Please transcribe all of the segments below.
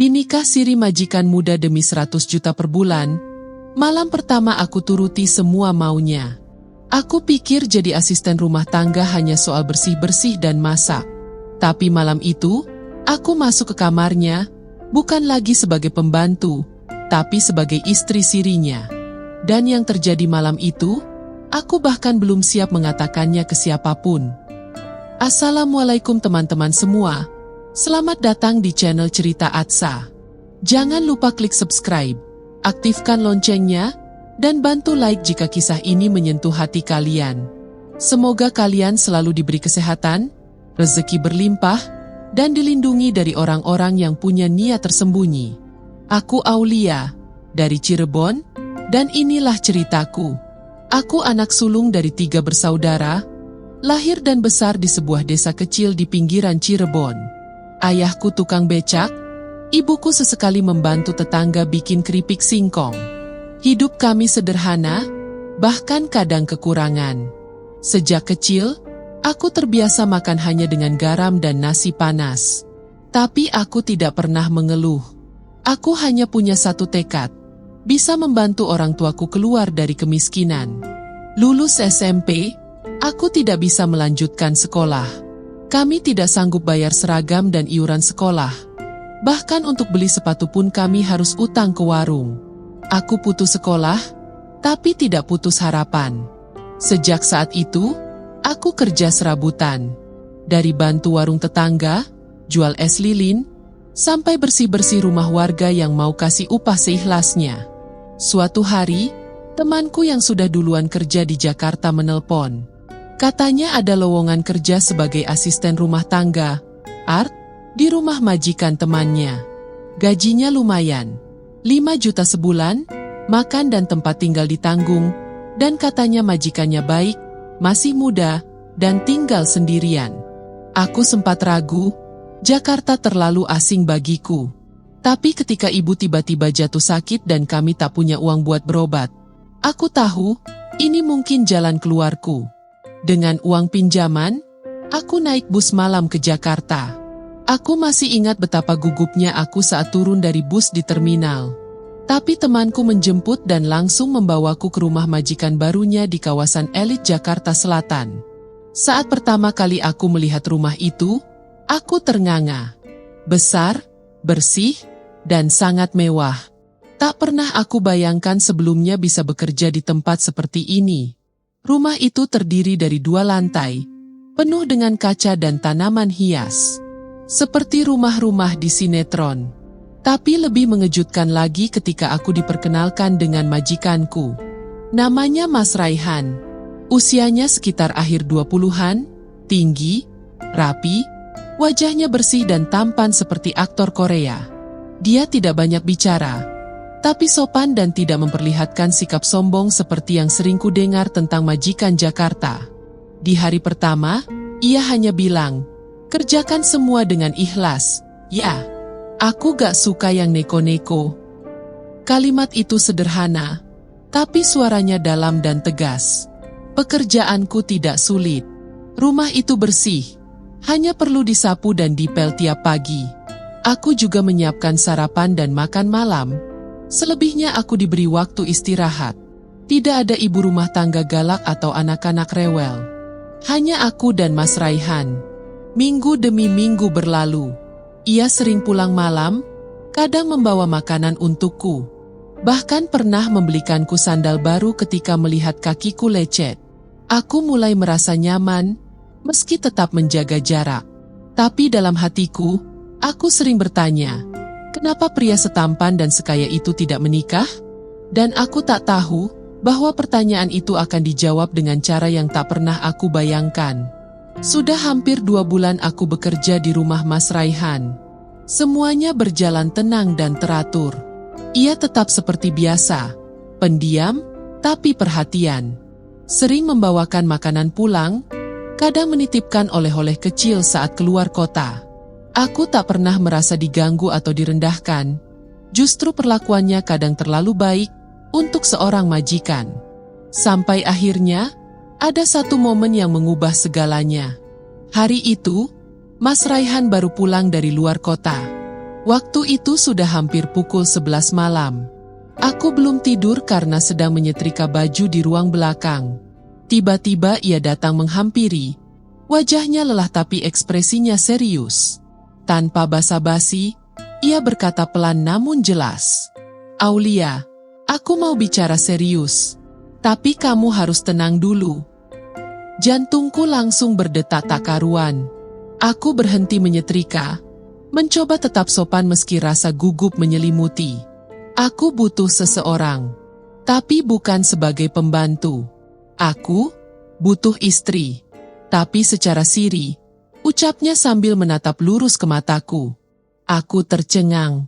Dinikah siri majikan muda demi 100 juta per bulan. Malam pertama aku turuti semua maunya. Aku pikir jadi asisten rumah tangga hanya soal bersih-bersih dan masak. Tapi malam itu, aku masuk ke kamarnya, bukan lagi sebagai pembantu, tapi sebagai istri sirinya. Dan yang terjadi malam itu, aku bahkan belum siap mengatakannya ke siapapun. Assalamualaikum teman-teman semua. Selamat datang di channel Cerita Atsa. Jangan lupa klik subscribe, aktifkan loncengnya, dan bantu like jika kisah ini menyentuh hati kalian. Semoga kalian selalu diberi kesehatan, rezeki berlimpah, dan dilindungi dari orang-orang yang punya niat tersembunyi. Aku Aulia, dari Cirebon, dan inilah ceritaku. Aku anak sulung dari 3 bersaudara, lahir dan besar di sebuah desa kecil di pinggiran Cirebon. Ayahku tukang becak, ibuku sesekali membantu tetangga bikin keripik singkong. Hidup kami sederhana, bahkan kadang kekurangan. Sejak kecil, aku terbiasa makan hanya dengan garam dan nasi panas. Tapi aku tidak pernah mengeluh. Aku hanya punya satu tekad, bisa membantu orang tuaku keluar dari kemiskinan. Lulus SMP, aku tidak bisa melanjutkan sekolah. Kami tidak sanggup bayar seragam dan iuran sekolah. Bahkan untuk beli sepatu pun kami harus utang ke warung. Aku putus sekolah, tapi tidak putus harapan. Sejak saat itu, aku kerja serabutan. Dari bantu warung tetangga, jual es lilin, sampai bersih-bersih rumah warga yang mau kasih upah seikhlasnya. Suatu hari, temanku yang sudah duluan kerja di Jakarta menelpon. Katanya ada lowongan kerja sebagai asisten rumah tangga, Art, di rumah majikan temannya. Gajinya lumayan, 5 juta sebulan, makan dan tempat tinggal ditanggung, dan katanya majikannya baik, masih muda, dan tinggal sendirian. Aku sempat ragu, Jakarta terlalu asing bagiku. Tapi ketika ibu tiba-tiba jatuh sakit dan kami tak punya uang buat berobat, aku tahu, ini mungkin jalan keluarku. Dengan uang pinjaman, aku naik bus malam ke Jakarta. Aku masih ingat betapa gugupnya aku saat turun dari bus di terminal. Tapi temanku menjemput dan langsung membawaku ke rumah majikan barunya di kawasan elit Jakarta Selatan. Saat pertama kali aku melihat rumah itu, aku ternganga. Besar, bersih, dan sangat mewah. Tak pernah aku bayangkan sebelumnya bisa bekerja di tempat seperti ini. Rumah itu terdiri dari 2 lantai, penuh dengan kaca dan tanaman hias. Seperti rumah-rumah di sinetron. Tapi lebih mengejutkan lagi ketika aku diperkenalkan dengan majikanku. Namanya Mas Raihan. Usianya sekitar akhir 20-an, tinggi, rapi, wajahnya bersih dan tampan seperti aktor Korea. Dia tidak banyak bicara, tapi sopan dan tidak memperlihatkan sikap sombong seperti yang sering kudengar tentang majikan Jakarta. Di hari pertama, ia hanya bilang, "Kerjakan semua dengan ikhlas, ya. Aku gak suka yang neko-neko." Kalimat itu sederhana, tapi suaranya dalam dan tegas. Pekerjaanku tidak sulit. Rumah itu bersih, hanya perlu disapu dan dipel tiap pagi. Aku juga menyiapkan sarapan dan makan malam. Selebihnya aku diberi waktu istirahat. Tidak ada ibu rumah tangga galak atau anak-anak rewel. Hanya aku dan Mas Raihan. Minggu demi minggu berlalu. Ia sering pulang malam, kadang membawa makanan untukku. Bahkan pernah membelikanku sandal baru ketika melihat kakiku lecet. Aku mulai merasa nyaman, meski tetap menjaga jarak. Tapi dalam hatiku, aku sering bertanya, kenapa pria setampan dan sekaya itu tidak menikah? Dan aku tak tahu bahwa pertanyaan itu akan dijawab dengan cara yang tak pernah aku bayangkan. Sudah hampir 2 bulan aku bekerja di rumah Mas Raihan. Semuanya berjalan tenang dan teratur. Ia tetap seperti biasa, pendiam, tapi perhatian. Sering membawakan makanan pulang, kadang menitipkan oleh-oleh kecil saat keluar kota. Aku tak pernah merasa diganggu atau direndahkan. Justru perlakuannya kadang terlalu baik untuk seorang majikan. Sampai akhirnya, ada satu momen yang mengubah segalanya. Hari itu, Mas Raihan baru pulang dari luar kota. Waktu itu sudah hampir pukul 11 malam. Aku belum tidur karena sedang menyetrika baju di ruang belakang. Tiba-tiba ia datang menghampiri. Wajahnya lelah tapi ekspresinya serius. Tanpa basa-basi, ia berkata pelan namun jelas. "Aulia, aku mau bicara serius. Tapi kamu harus tenang dulu." Jantungku langsung berdetak tak karuan. Aku berhenti menyetrika, mencoba tetap sopan meski rasa gugup menyelimuti. Aku butuh seseorang, tapi bukan sebagai pembantu. Aku butuh istri, tapi secara siri, ucapnya sambil menatap lurus ke mataku. Aku tercengang,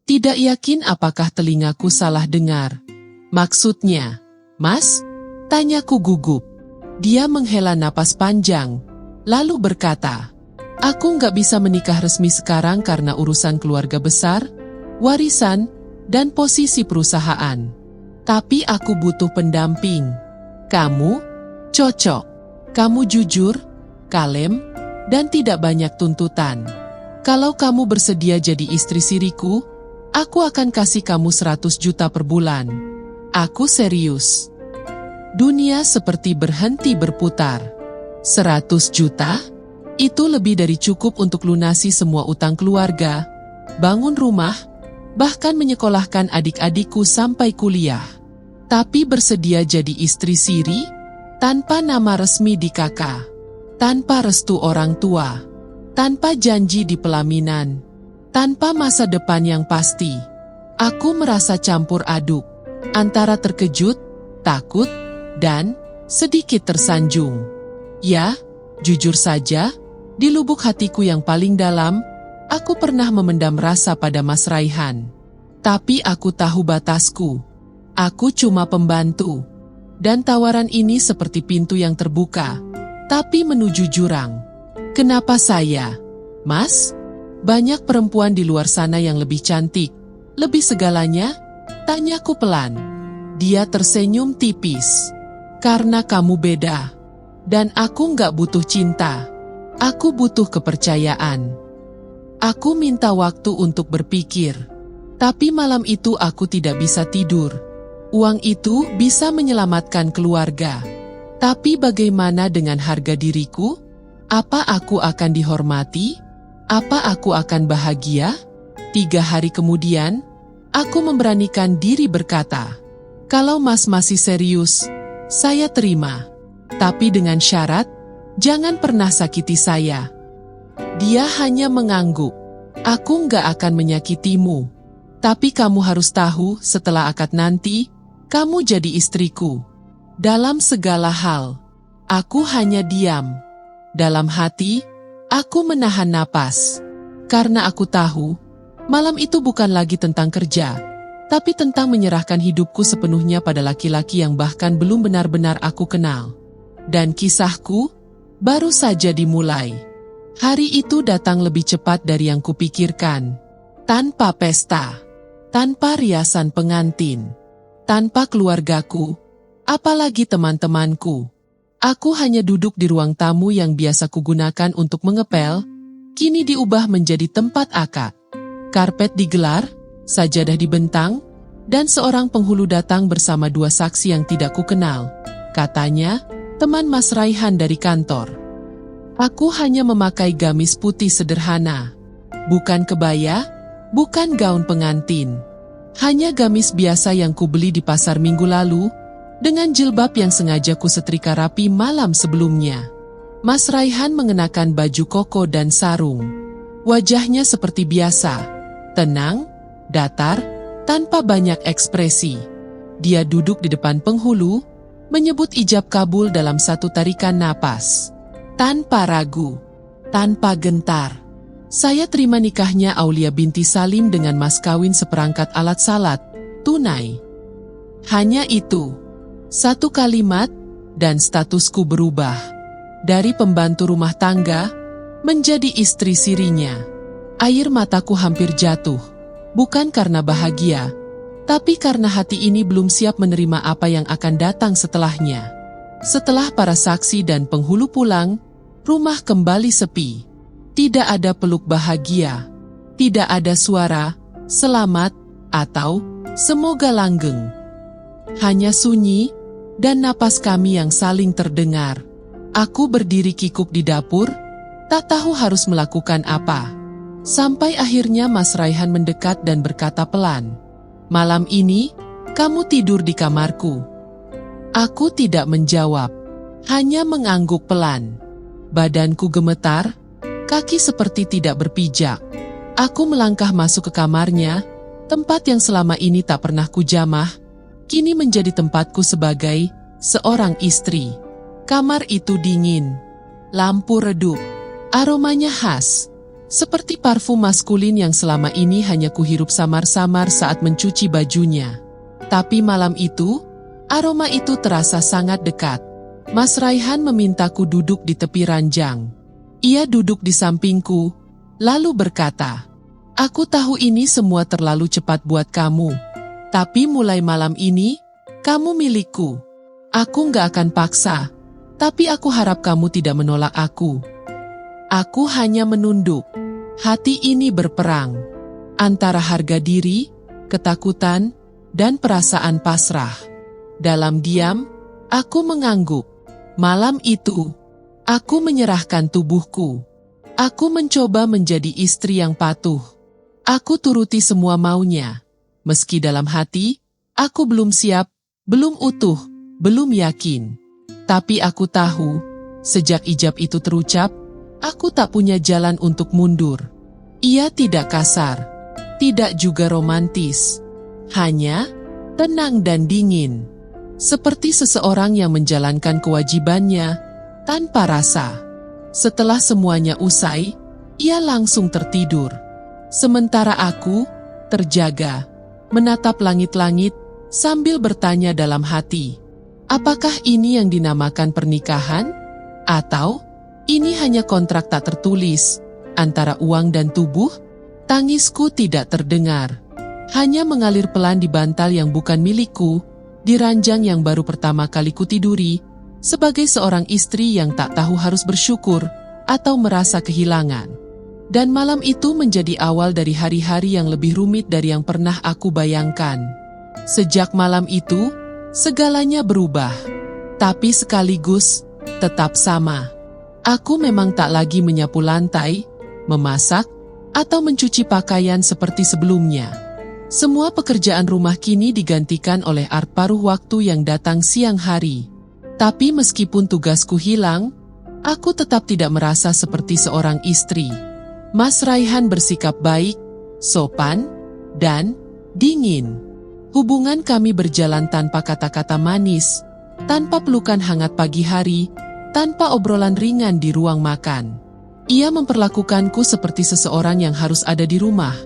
tidak yakin apakah telingaku salah dengar. "Maksudnya, Mas?" tanyaku gugup. Dia menghela napas panjang, lalu berkata, "Aku nggak bisa menikah resmi sekarang karena urusan keluarga besar, warisan, dan posisi perusahaan. Tapi aku butuh pendamping. Kamu cocok. Kamu jujur, kalem, dan tidak banyak tuntutan. Kalau kamu bersedia jadi istri siriku, aku akan kasih kamu 100 juta per bulan." Aku serius. Dunia seperti berhenti berputar. 100 juta? Itu lebih dari cukup untuk lunasi semua utang keluarga, bangun rumah, bahkan menyekolahkan adik-adikku sampai kuliah. Tapi bersedia jadi istri siri? Tanpa nama resmi di kakak, tanpa restu orang tua, tanpa janji di pelaminan, tanpa masa depan yang pasti. Aku merasa campur aduk, antara terkejut, takut, dan sedikit tersanjung. Ya, jujur saja, di lubuk hatiku yang paling dalam, aku pernah memendam rasa pada Mas Raihan. Tapi aku tahu batasku. Aku cuma pembantu. Dan tawaran ini seperti pintu yang terbuka, tapi menuju jurang. "Kenapa saya, Mas? Banyak perempuan di luar sana yang lebih cantik, lebih segalanya?" tanyaku pelan. Dia tersenyum tipis. "Karena kamu beda. Dan aku nggak butuh cinta. Aku butuh kepercayaan." Aku minta waktu untuk berpikir. Tapi malam itu aku tidak bisa tidur. Uang itu bisa menyelamatkan keluarga. Tapi bagaimana dengan harga diriku? Apa aku akan dihormati? Apa aku akan bahagia? 3 hari kemudian, aku memberanikan diri berkata, "Kalau Mas masih serius, saya terima. Tapi dengan syarat, jangan pernah sakiti saya." Dia hanya mengangguk. "Aku nggak akan menyakitimu. Tapi kamu harus tahu setelah akad nanti, kamu jadi istriku." Dalam segala hal, aku hanya diam. Dalam hati, aku menahan napas. Karena aku tahu, malam itu bukan lagi tentang kerja, tapi tentang menyerahkan hidupku sepenuhnya pada laki-laki yang bahkan belum benar-benar aku kenal. Dan kisahku baru saja dimulai. Hari itu datang lebih cepat dari yang kupikirkan. Tanpa pesta, tanpa riasan pengantin, tanpa keluargaku, apalagi teman-temanku. Aku hanya duduk di ruang tamu yang biasa kugunakan untuk mengepel, kini diubah menjadi tempat akad. Karpet digelar, sajadah dibentang, dan seorang penghulu datang bersama 2 saksi yang tidak kukenal. Katanya, teman Mas Raihan dari kantor. Aku hanya memakai gamis putih sederhana. Bukan kebaya, bukan gaun pengantin. Hanya gamis biasa yang kubeli di pasar minggu lalu, dengan jilbab yang sengaja kusetrika rapi malam sebelumnya. Mas Raihan mengenakan baju koko dan sarung. Wajahnya seperti biasa. Tenang, datar, tanpa banyak ekspresi. Dia duduk di depan penghulu, menyebut ijab kabul dalam satu tarikan napas. Tanpa ragu, tanpa gentar. Saya terima nikahnya Aulia binti Salim dengan mas kawin seperangkat alat salat, tunai. Hanya itu. Satu kalimat, dan statusku berubah. Dari pembantu rumah tangga, menjadi istri sirinya. Air mataku hampir jatuh, bukan karena bahagia, tapi karena hati ini belum siap menerima apa yang akan datang setelahnya. Setelah para saksi dan penghulu pulang, rumah kembali sepi. Tidak ada peluk bahagia, Tidak ada suara, selamat, atau semoga langgeng. Hanya sunyi, dan napas kami yang saling terdengar. Aku berdiri kikuk di dapur, tak tahu harus melakukan apa. Sampai akhirnya Mas Raihan mendekat dan berkata pelan, "Malam ini, kamu tidur di kamarku." Aku tidak menjawab, hanya mengangguk pelan. Badanku gemetar, kaki seperti tidak berpijak. Aku melangkah masuk ke kamarnya, tempat yang selama ini tak pernah kujamah, kini menjadi tempatku sebagai seorang istri. Kamar itu dingin, lampu redup, aromanya khas, seperti parfum maskulin yang selama ini hanya kuhirup samar-samar saat mencuci bajunya. Tapi malam itu, aroma itu terasa sangat dekat. Mas Raihan memintaku duduk di tepi ranjang. Ia duduk di sampingku, lalu berkata, "Aku tahu ini semua terlalu cepat buat kamu. Tapi mulai malam ini, kamu milikku. Aku gak akan paksa, tapi aku harap kamu tidak menolak aku." Aku hanya menunduk. Hati ini berperang antara harga diri, ketakutan, dan perasaan pasrah. Dalam diam, aku mengangguk. Malam itu, aku menyerahkan tubuhku. Aku mencoba menjadi istri yang patuh. Aku turuti semua maunya. Meski dalam hati, aku belum siap, belum utuh, belum yakin. Tapi aku tahu, sejak ijab itu terucap, aku tak punya jalan untuk mundur. Ia tidak kasar, tidak juga romantis. Hanya tenang dan dingin. Seperti seseorang yang menjalankan kewajibannya tanpa rasa. Setelah semuanya usai, ia langsung tertidur. Sementara aku terjaga, menatap langit-langit sambil bertanya dalam hati, apakah ini yang dinamakan pernikahan? Atau ini hanya kontrak tak tertulis antara uang dan tubuh? Tangisku tidak terdengar, hanya mengalir pelan di bantal yang bukan milikku, di ranjang yang baru pertama kali kutiduri, sebagai seorang istri yang tak tahu harus bersyukur atau merasa kehilangan. Dan malam itu menjadi awal dari hari-hari yang lebih rumit dari yang pernah aku bayangkan. Sejak malam itu, segalanya berubah, tapi sekaligus tetap sama. Aku memang tak lagi menyapu lantai, memasak, atau mencuci pakaian seperti sebelumnya. Semua pekerjaan rumah kini digantikan oleh art paruh waktu yang datang siang hari. Tapi meskipun tugasku hilang, aku tetap tidak merasa seperti seorang istri. Mas Raihan bersikap baik, sopan, dan dingin. Hubungan kami berjalan tanpa kata-kata manis, tanpa pelukan hangat pagi hari, tanpa obrolan ringan di ruang makan. Ia memperlakukanku seperti seseorang yang harus ada di rumah,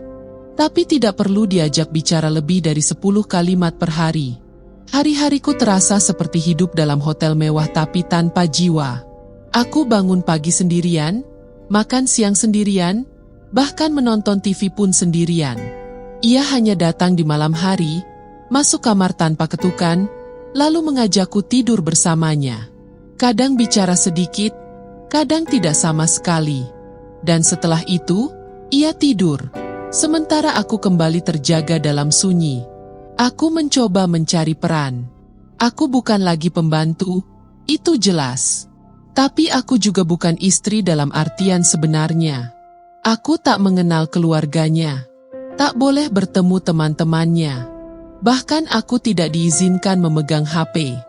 tapi tidak perlu diajak bicara lebih dari 10 kalimat per hari. Hari-hariku terasa seperti hidup dalam hotel mewah tapi tanpa jiwa. Aku bangun pagi sendirian, makan siang sendirian, bahkan menonton TV pun sendirian. Ia hanya datang di malam hari, masuk kamar tanpa ketukan, lalu mengajakku tidur bersamanya. Kadang bicara sedikit, kadang tidak sama sekali. Dan setelah itu, ia tidur. Sementara aku kembali terjaga dalam sunyi. Aku mencoba mencari peran. Aku bukan lagi pembantu, itu jelas. Tapi aku juga bukan istri dalam artian sebenarnya. Aku tak mengenal keluarganya. Tak boleh bertemu teman-temannya. Bahkan aku tidak diizinkan memegang HP.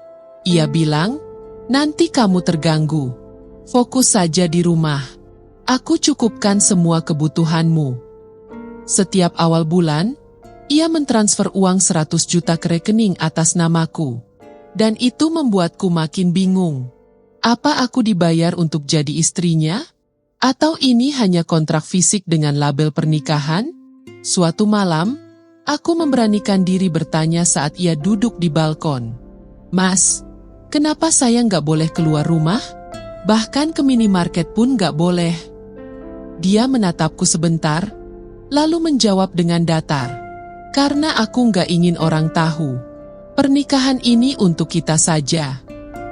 Ia bilang, "Nanti kamu terganggu. Fokus saja di rumah. Aku cukupkan semua kebutuhanmu." Setiap awal bulan, ia mentransfer uang 100 juta ke rekening atas namaku. Dan itu membuatku makin bingung. Apa aku dibayar untuk jadi istrinya? Atau ini hanya kontrak fisik dengan label pernikahan? Suatu malam, aku memberanikan diri bertanya saat ia duduk di balkon. "Mas, kenapa saya nggak boleh keluar rumah? Bahkan ke minimarket pun nggak boleh." Dia menatapku sebentar, lalu menjawab dengan datar, "Karena aku nggak ingin orang tahu. Pernikahan ini untuk kita saja.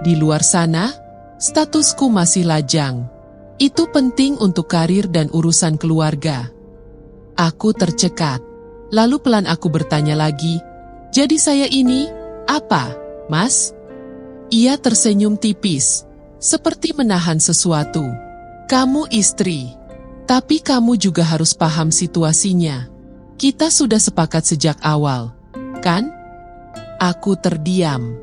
Di luar sana, statusku masih lajang. Itu penting untuk karir dan urusan keluarga." Aku tercekat. Lalu pelan aku bertanya lagi, "Jadi saya ini, apa, Mas?" Ia tersenyum tipis, seperti menahan sesuatu. "Kamu istri. Tapi kamu juga harus paham situasinya. Kita sudah sepakat sejak awal, kan?" Aku terdiam.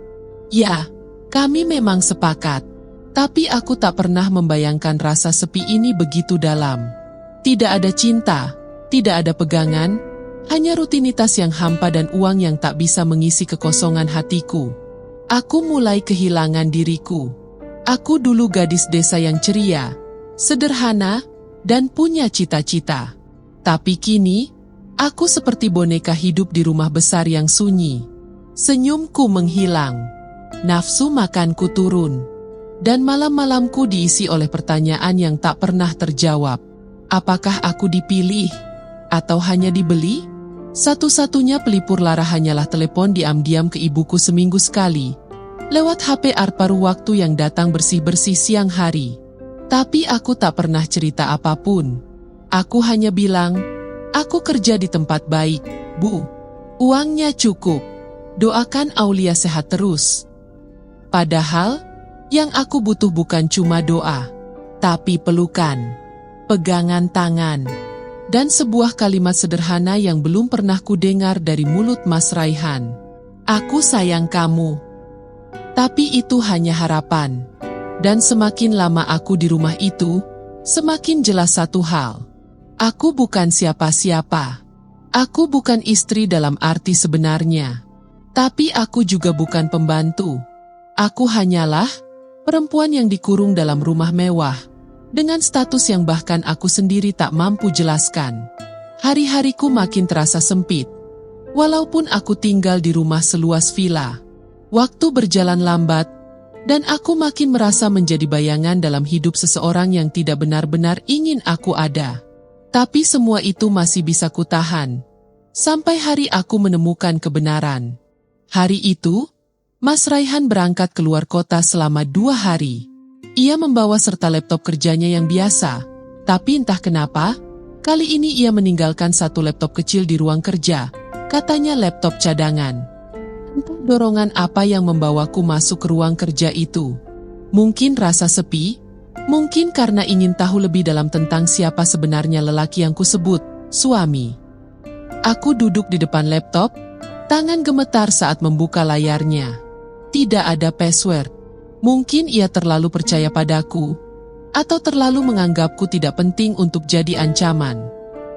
Ya, kami memang sepakat. Tapi aku tak pernah membayangkan rasa sepi ini begitu dalam. Tidak ada cinta, tidak ada pegangan, hanya rutinitas yang hampa dan uang yang tak bisa mengisi kekosongan hatiku. Aku mulai kehilangan diriku. Aku dulu gadis desa yang ceria, sederhana, dan punya cita-cita. Tapi kini, aku seperti boneka hidup di rumah besar yang sunyi. Senyumku menghilang, nafsu makanku turun, dan malam-malamku diisi oleh pertanyaan yang tak pernah terjawab. Apakah aku dipilih? Atau hanya dibeli? Satu-satunya pelipur lara hanyalah telepon diam-diam ke ibuku seminggu sekali. Lewat HP paruh waktu yang datang bersih-bersih siang hari. Tapi aku tak pernah cerita apapun. Aku hanya bilang, "Aku kerja di tempat baik, Bu. Uangnya cukup. Doakan Aulia sehat terus." Padahal, yang aku butuh bukan cuma doa, tapi pelukan, pegangan tangan, dan sebuah kalimat sederhana yang belum pernah kudengar dari mulut Mas Raihan. "Aku sayang kamu." Tapi itu hanya harapan. Dan semakin lama aku di rumah itu, semakin jelas satu hal. Aku bukan siapa-siapa. Aku bukan istri dalam arti sebenarnya. Tapi aku juga bukan pembantu. Aku hanyalah perempuan yang dikurung dalam rumah mewah, dengan status yang bahkan aku sendiri tak mampu jelaskan. Hari-hariku makin terasa sempit, walaupun aku tinggal di rumah seluas villa. Waktu berjalan lambat, dan aku makin merasa menjadi bayangan dalam hidup seseorang yang tidak benar-benar ingin aku ada. Tapi semua itu masih bisa kutahan, sampai hari aku menemukan kebenaran. Hari itu, Mas Raihan berangkat keluar kota selama 2 hari. Ia membawa serta laptop kerjanya yang biasa, tapi entah kenapa, kali ini ia meninggalkan satu laptop kecil di ruang kerja, katanya laptop cadangan. Entah dorongan apa yang membawaku masuk ke ruang kerja itu. Mungkin rasa sepi, mungkin karena ingin tahu lebih dalam tentang siapa sebenarnya lelaki yang kusebut suami. Aku duduk di depan laptop, tangan gemetar saat membuka layarnya. Tidak ada password. Mungkin ia terlalu percaya padaku, atau terlalu menganggapku tidak penting untuk jadi ancaman.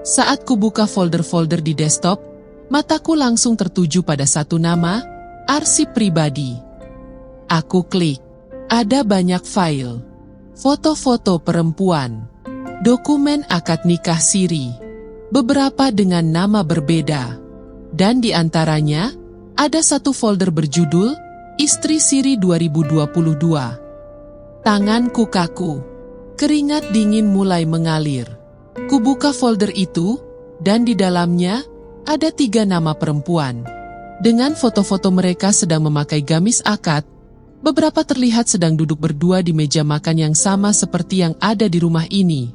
Saat kubuka folder-folder di desktop, mataku langsung tertuju pada satu nama, arsip pribadi. Aku klik. Ada banyak file. Foto-foto perempuan. Dokumen akad nikah siri. Beberapa dengan nama berbeda. Dan di antaranya, ada satu folder berjudul Istri Siri 2022. Tanganku kaku. Keringat dingin mulai mengalir. Kubuka folder itu, dan di dalamnya ada 3 nama perempuan. Dengan foto-foto mereka sedang memakai gamis akad, beberapa terlihat sedang duduk berdua di meja makan yang sama seperti yang ada di rumah ini.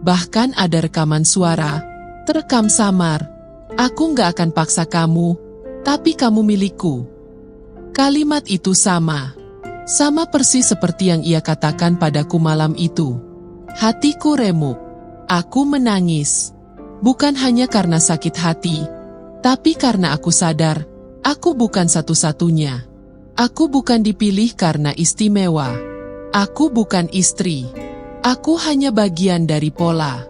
Bahkan ada rekaman suara, terekam samar. "Aku nggak akan paksa kamu, tapi kamu milikku." Kalimat itu sama persis seperti yang ia katakan padaku malam itu. Hatiku remuk. Aku menangis. Bukan hanya karena sakit hati, tapi karena aku sadar, aku bukan satu-satunya. Aku bukan dipilih karena istimewa. Aku bukan istri. Aku hanya bagian dari pola.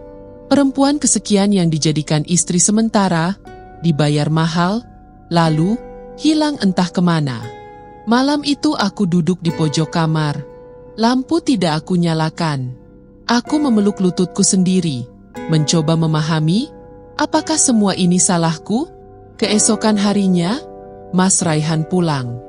Perempuan kesekian yang dijadikan istri sementara, dibayar mahal, lalu hilang entah kemana. Malam itu aku duduk di pojok kamar. Lampu tidak aku nyalakan. Aku memeluk lututku sendiri, mencoba memahami, apakah semua ini salahku? Keesokan harinya, Mas Raihan pulang.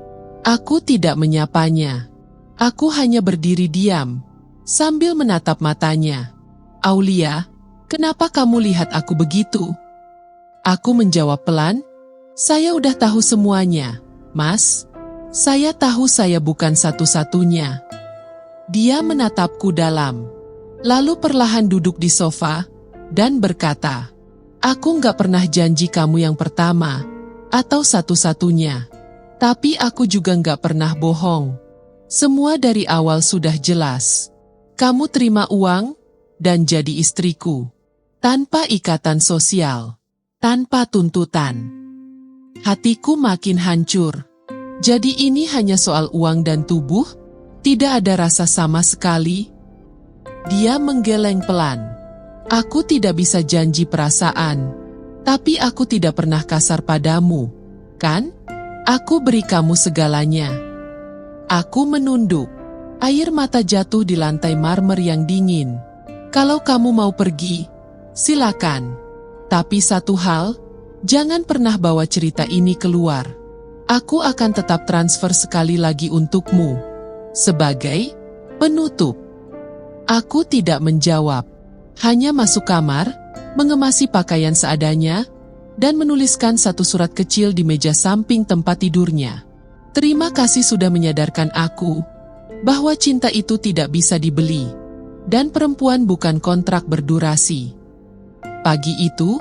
Aku tidak menyapanya. Aku hanya berdiri diam, sambil menatap matanya. "Aulia, kenapa kamu lihat aku begitu?" Aku menjawab pelan, "Saya udah tahu semuanya, Mas. Saya tahu saya bukan satu-satunya." Dia menatapku dalam, lalu perlahan duduk di sofa, dan berkata, Aku nggak pernah janji kamu yang pertama, atau satu-satunya. Tapi aku juga nggak pernah bohong. Semua dari awal sudah jelas. Kamu terima uang, dan jadi istriku. Tanpa ikatan sosial. Tanpa tuntutan. Hatiku makin hancur. Jadi ini hanya soal uang dan tubuh? Tidak ada rasa sama sekali? Dia menggeleng pelan. Aku tidak bisa janji perasaan. Tapi aku tidak pernah kasar padamu, kan? Aku beri kamu segalanya. Aku menunduk. Air mata jatuh di lantai marmer yang dingin. Kalau kamu mau pergi, silakan. Tapi satu hal, jangan pernah bawa cerita ini keluar. Aku akan tetap transfer sekali lagi untukmu. Sebagai penutup. Aku tidak menjawab. Hanya masuk kamar, mengemasi pakaian seadanya, dan menuliskan satu surat kecil di meja samping tempat tidurnya. Terima kasih sudah menyadarkan aku bahwa cinta itu tidak bisa dibeli, dan perempuan bukan kontrak berdurasi. Pagi itu,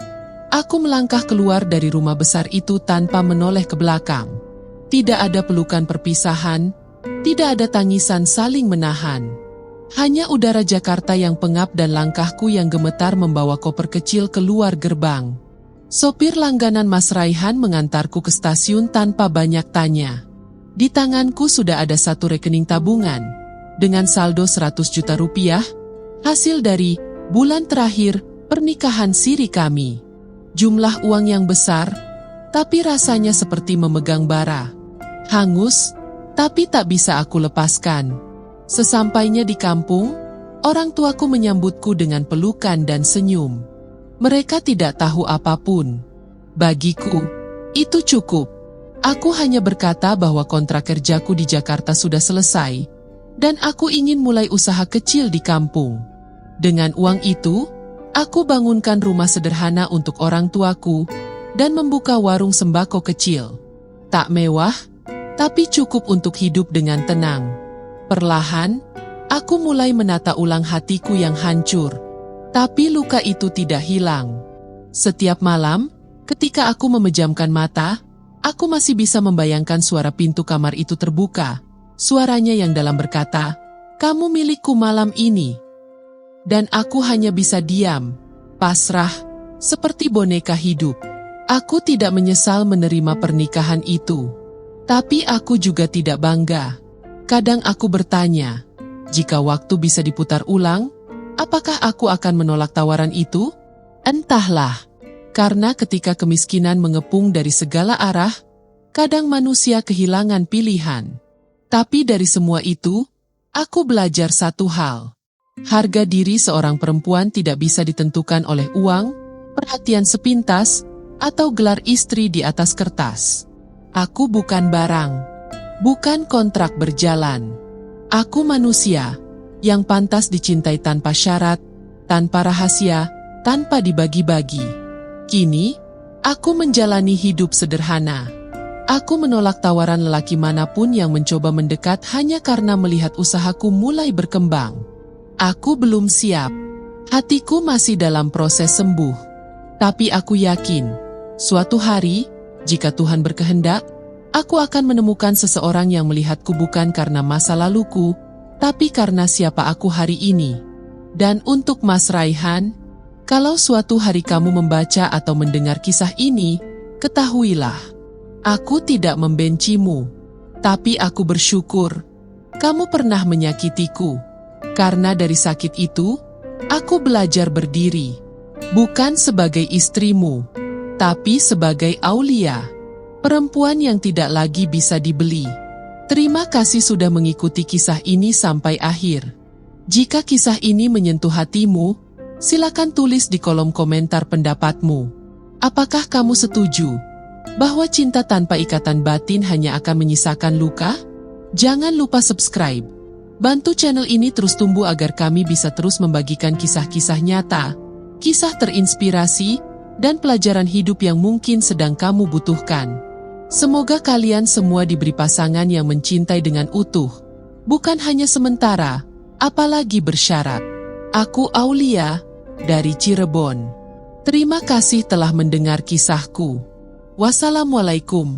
aku melangkah keluar dari rumah besar itu tanpa menoleh ke belakang. Tidak ada pelukan perpisahan, tidak ada tangisan saling menahan. Hanya udara Jakarta yang pengap dan langkahku yang gemetar membawa koper kecil keluar gerbang. Sopir langganan Mas Raihan mengantarku ke stasiun tanpa banyak tanya. Di tanganku sudah ada satu rekening tabungan, dengan saldo 100 juta rupiah, hasil dari bulan terakhir pernikahan siri kami. Jumlah uang yang besar, tapi rasanya seperti memegang bara. Hangus, tapi tak bisa aku lepaskan. Sesampainya di kampung, orang tuaku menyambutku dengan pelukan dan senyum. Mereka tidak tahu apapun. Bagiku, itu cukup. Aku hanya berkata bahwa kontrak kerjaku di Jakarta sudah selesai, dan aku ingin mulai usaha kecil di kampung. Dengan uang itu, aku bangunkan rumah sederhana untuk orang tuaku, dan membuka warung sembako kecil. Tak mewah, tapi cukup untuk hidup dengan tenang. Perlahan, aku mulai menata ulang hatiku yang hancur. Tapi luka itu tidak hilang. Setiap malam, ketika aku memejamkan mata, aku masih bisa membayangkan suara pintu kamar itu terbuka. Suaranya yang dalam berkata, "Kamu milikku malam ini." Dan aku hanya bisa diam, pasrah, seperti boneka hidup. Aku tidak menyesal menerima pernikahan itu. Tapi aku juga tidak bangga. Kadang aku bertanya, jika waktu bisa diputar ulang, apakah aku akan menolak tawaran itu? Entahlah, karena ketika kemiskinan mengepung dari segala arah, kadang manusia kehilangan pilihan. Tapi dari semua itu, aku belajar satu hal. Harga diri seorang perempuan tidak bisa ditentukan oleh uang, perhatian sepintas, atau gelar istri di atas kertas. Aku bukan barang. Bukan kontrak berjalan. Aku manusia yang pantas dicintai tanpa syarat, tanpa rahasia, tanpa dibagi-bagi. Kini, aku menjalani hidup sederhana. Aku menolak tawaran lelaki manapun yang mencoba mendekat hanya karena melihat usahaku mulai berkembang. Aku belum siap. Hatiku masih dalam proses sembuh. Tapi aku yakin, suatu hari, jika Tuhan berkehendak, aku akan menemukan seseorang yang melihatku bukan karena masa laluku, tapi karena siapa aku hari ini. Dan untuk Mas Raihan, kalau suatu hari kamu membaca atau mendengar kisah ini, ketahuilah, aku tidak membencimu. Tapi aku bersyukur, kamu pernah menyakitiku. Karena dari sakit itu, aku belajar berdiri. Bukan sebagai istrimu, tapi sebagai Aulia. Perempuan yang tidak lagi bisa dibeli. Terima kasih sudah mengikuti kisah ini sampai akhir. Jika kisah ini menyentuh hatimu, silakan tulis di kolom komentar pendapatmu. Apakah kamu setuju bahwa cinta tanpa ikatan batin hanya akan menyisakan luka? Jangan lupa subscribe. Bantu channel ini terus tumbuh agar kami bisa terus membagikan kisah-kisah nyata, kisah terinspirasi, dan pelajaran hidup yang mungkin sedang kamu butuhkan. Semoga kalian semua diberi pasangan yang mencintai dengan utuh, bukan hanya sementara, apalagi bersyarat. Aku Aulia, dari Cirebon. Terima kasih telah mendengar kisahku. Wassalamualaikum.